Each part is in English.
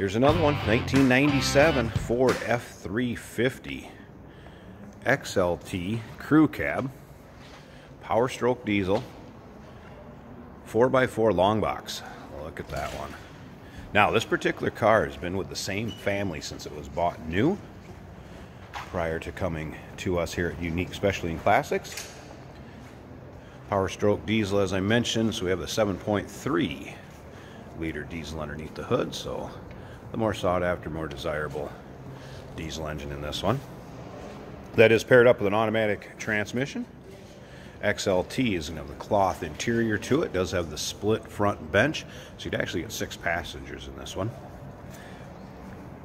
Here's another one, 1997 Ford F350 XLT crew cab, power stroke diesel, 4x4 long box. Look at that one. Now, this particular car has been with the same family since it was bought new, prior to coming to us here at Unique Specialty and Classics. Power stroke diesel, as I mentioned, so we have a 7.3 liter diesel underneath the hood, so the more sought after, more desirable diesel engine in this one. That is paired up with an automatic transmission. XLT is going to have the cloth interior to it. It does have the split front bench, so you'd actually get 6 passengers in this one.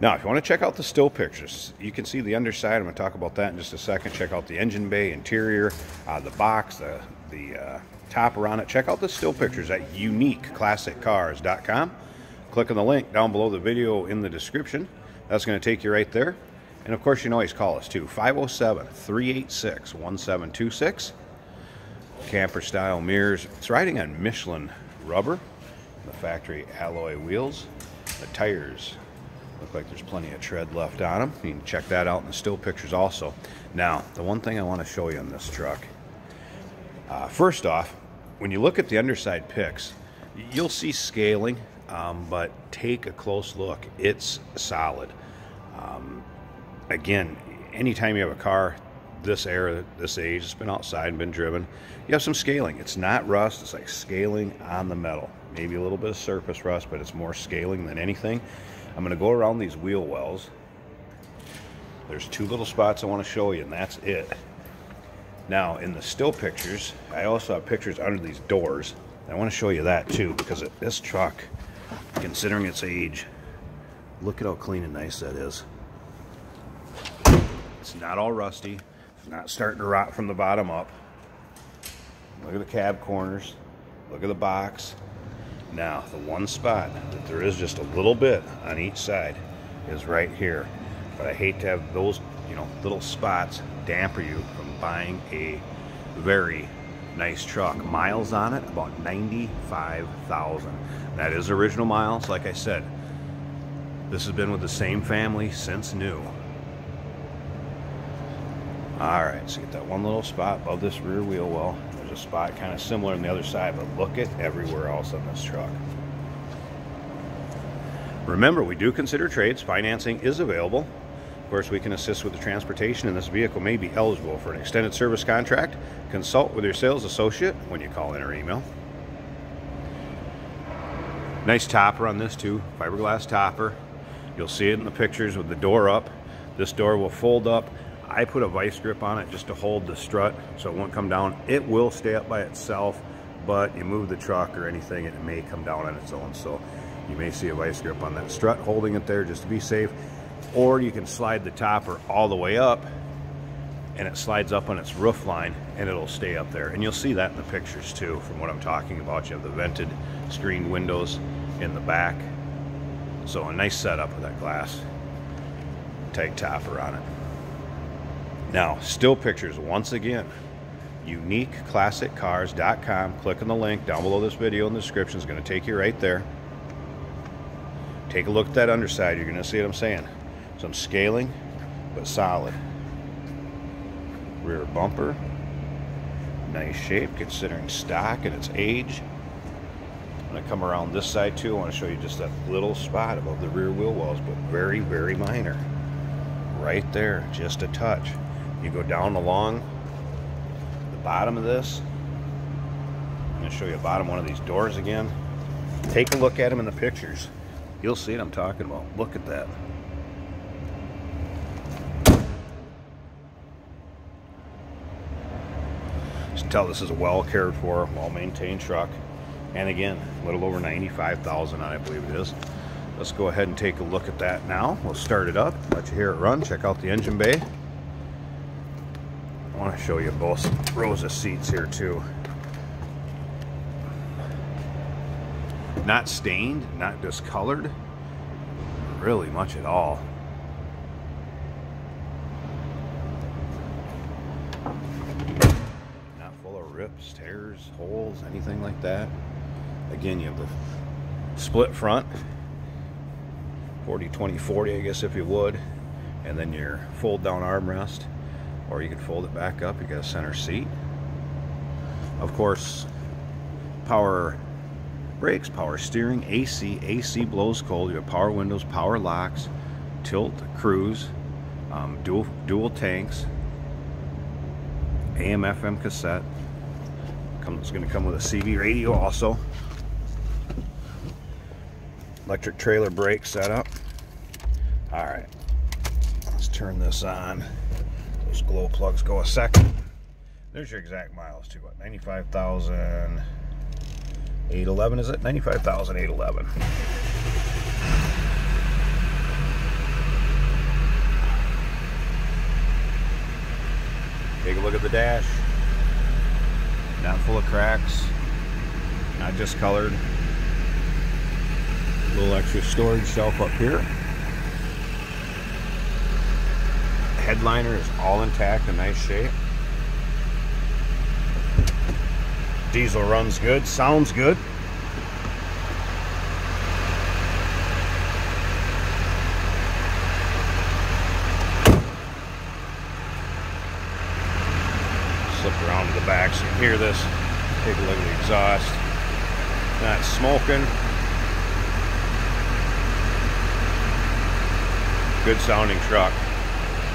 Now, if you want to check out the still pictures, you can see the underside. I'm going to talk about that in just a second. Check out the engine bay, interior, the box, the topper on it. Check out the still pictures at uniqueclassiccars.com. Click on the link down below the video in the description. That's going to take you right there. And of course, you can always call us too, 507-386-1726. Camper style mirrors. It's riding on Michelin rubber, the factory alloy wheels. The tires look like there's plenty of tread left on them. You can check that out in the still pictures also. Now, the one thing I want to show you on this truck, first off, when you look at the underside pics, you'll see scaling, but take a close look. It's solid. Again, anytime you have a car this era, this age, it's been outside and been driven, you have some scaling. It's not rust, it's like scaling on the metal. Maybe a little bit of surface rust, but it's more scaling than anything. I'm going to go around these wheel wells. There's 2 little spots I want to show you, and that's it. Now, in the still pictures, I also have pictures under these doors. I want to show you that too, because this truck, considering its age, look at how clean and nice that is. It's not all rusty. It's not starting to rot from the bottom up. Look at the cab corners. Look at the box. Now, the one spot that there is just a little bit on each side is right here. But I hate to have those, little spots damper you from buying a very nice truck. Miles on it, about 95,000. That is original miles. Like I said, this has been with the same family since new. Alright, so you get that one little spot above this rear wheel well. There's a spot kind of similar on the other side, but look at everywhere else on this truck. Remember, we do consider trades. Financing is available. Of course, we can assist with the transportation, and this vehicle may be eligible for an extended service contract. Consult with your sales associate when you call in or email. Nice topper on this too, fiberglass topper. You'll see it in the pictures with the door up. This door will fold up. I put a vice grip on it just to hold the strut so it won't come down. It will stay up by itself, but you move the truck or anything, it may come down on its own. So you may see a vice grip on that strut holding it there just to be safe. Or you can slide the topper all the way up and it slides up on its roof line and it'll stay up there. And you'll see that in the pictures too, from what I'm talking about. You have the vented screened windows in the back. So a nice setup with that glass tight topper on it. Now, still pictures once again, uniqueclassiccars.com. Click on the link down below this video in the description. It's going to take you right there. Take a look at that underside. You're going to see what I'm saying. Some scaling, but solid. Rear bumper, nice shape considering stock and its age. I'm going to come around this side too. I want to show you just that little spot above the rear wheel wells, but very, very minor. Right there, just a touch. You go down along the bottom of this. I'm going to show you the bottom one of these doors again. Take a look at them in the pictures. You'll see what I'm talking about. Look at that. You can tell this is a well cared for, well maintained truck. And again, a little over 95,000 on it, I believe it is. Let's go ahead and take a look at that now. We'll start it up, let you hear it run. Check out the engine bay. I want to show you both rows of seats here too. Not stained, not discolored, really much at all. Not full of rips, tears, holes, anything like that. Again, you have the split front, 40-20-40, I guess, if you would. And then your fold down armrest, or you could fold it back up. You got a center seat. Of course, power brakes, power steering, AC blows cold. You have power windows, power locks, tilt, cruise, dual tanks, AM FM cassette. It's going to come with a CB radio also. Electric trailer brake setup. All right, let's turn this on. Those glow plugs go a second. There's your exact miles to it. 95,811, is it? 95,811. Take a look at the dash. Not full of cracks. Not discolored. A little extra storage shelf up here. Headliner is all intact, in nice shape. Diesel runs good, sounds good. Slip around to the back so you can hear this. Take a look at the exhaust. Not smoking. Good sounding truck.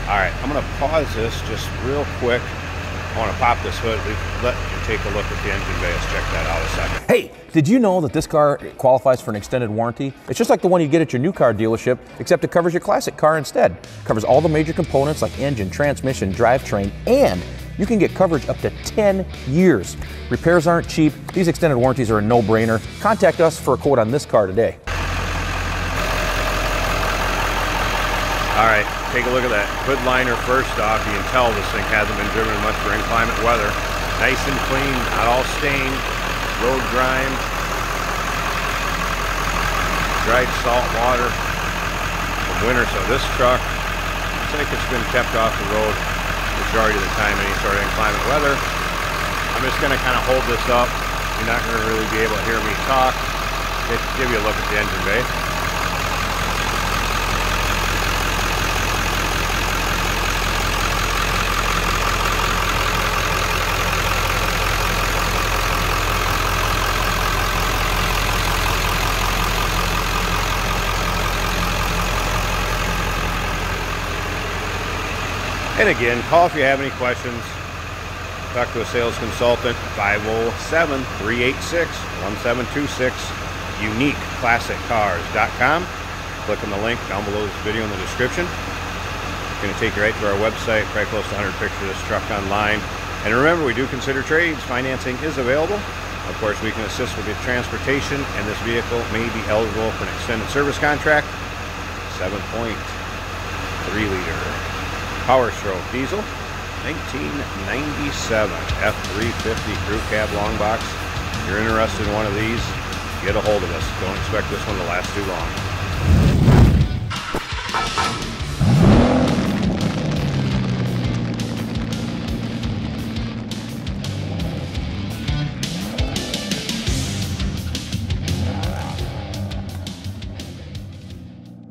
Alright, I'm going to pause this just real quick. I want to pop this hood, let you take a look at the engine bay. Let's check that out a second. Hey, did you know that this car qualifies for an extended warranty? It's just like the one you get at your new car dealership, except it covers your classic car instead. It covers all the major components like engine, transmission, drivetrain, and you can get coverage up to 10 years. Repairs aren't cheap. These extended warranties are a no-brainer. Contact us for a quote on this car today. All right, take a look at that hood liner first off. You can tell this thing hasn't been driven much for inclement weather. Nice and clean, not all stained, road grime, dried salt water from winter. So this truck, looks like it's been kept off the road majority of the time, any sort of inclement weather. I'm just gonna kind of hold this up. You're not gonna really be able to hear me talk. Give you a look at the engine bay. And again, call if you have any questions. Talk to a sales consultant, 507-386-1726, uniqueclassiccars.com. Click on the link down below this video in the description. It's going to take you right to our website, probably close to 100 pictures of this truck online. And remember, we do consider trades. Financing is available. Of course, we can assist with your transportation, and this vehicle may be eligible for an extended service contract. 7.3 liter. Power stroke diesel, 1997 F350 crew cab long box. If you're interested in one of these, get a hold of us. Don't expect this one to last too long.